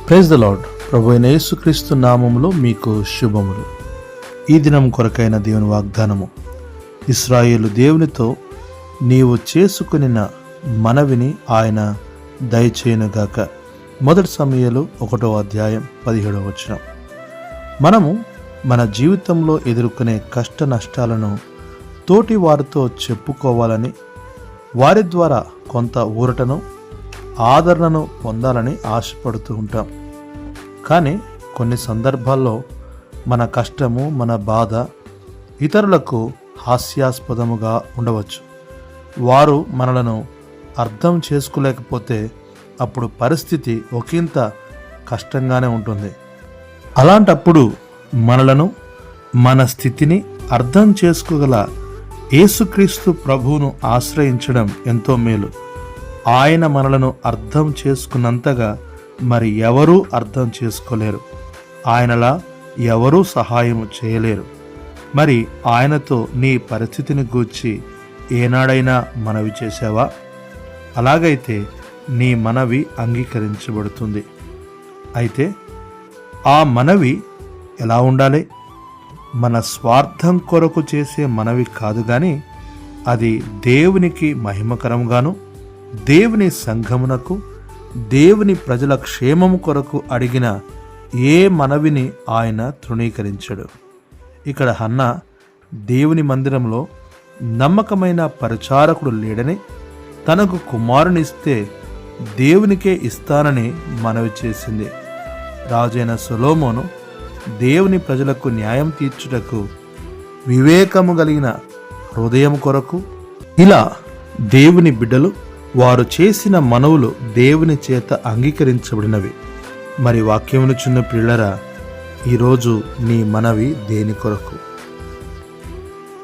Praise the lord. ప్రభు అయిన యేసుక్రీస్తు నామములో మీకు శుభములు. ఈ దినం కొరకైన దేవుని వాగ్దానము. ఇశ్రాయేలు దేవునితో నీవు చేసుకునిన మనవిని ఆయన దయచేయునుగాక. 1 సమూయేలు 1వ అధ్యాయం 17వ వచనం. మనము మన జీవితంలో ఎదుర్కొనే కష్ట నష్టాలను తోటి వారితో చెప్పుకోవాలని, వారి ద్వారా కొంత ఊరటను, ఆదరణను పొందాలని ఆశపడుతూ ఉంటాం. కానీ కొన్ని సందర్భాల్లో మన కష్టము, మన బాధ ఇతరులకు హాస్యాస్పదముగా ఉండవచ్చు. వారు మనలను అర్థం చేసుకోలేకపోతే అప్పుడు పరిస్థితి ఒకంత కష్టంగానే ఉంటుంది. అలాంటప్పుడు మనలను, మన స్థితిని అర్థం చేసుకోగల యేసుక్రీస్తు ప్రభువును ఆశ్రయించడం ఎంతో మేలు. ఆయన మనలను అర్థం చేసుకున్నంతగా మరి ఎవరూ అర్థం చేసుకోలేరు. ఆయనలా ఎవరూ సహాయం చేయలేరు. మరి ఆయనతో నీ పరిస్థితిని గూర్చి ఏనాడైనా మనవి చేశావా? అలాగైతే నీ మనవి అంగీకరించబడుతుంది. అయితే ఆ మనవి ఎలా ఉండాలి? మన స్వార్థం కొరకు చేసే మనవి కాదు గాని అది దేవునికి మహిమకరంగాను, దేవుని సంఘమునకు, దేవుని ప్రజల క్షేమము కొరకు అడిగిన ఏ మనవిని ఆయన తృణీకరించడు. ఇక్కడ హన్నా దేవుని మందిరంలో నమ్మకమైన పరిచారకుడు లేడని, తనకు కుమారునిస్తే దేవునికే ఇస్తానని మనవి చేసింది. రాజైన సొలొమోను దేవుని ప్రజలకు న్యాయం తీర్చుటకు వివేకము కలిగిన హృదయం కొరకు, ఇలా దేవుని బిడ్డలు వారు చేసిన మనవులు దేవుని చేత అంగీకరించబడినవి. మరి వాక్యమును చిన్న పిల్లరా, ఈరోజు నీ మనవి దేని కొరకు?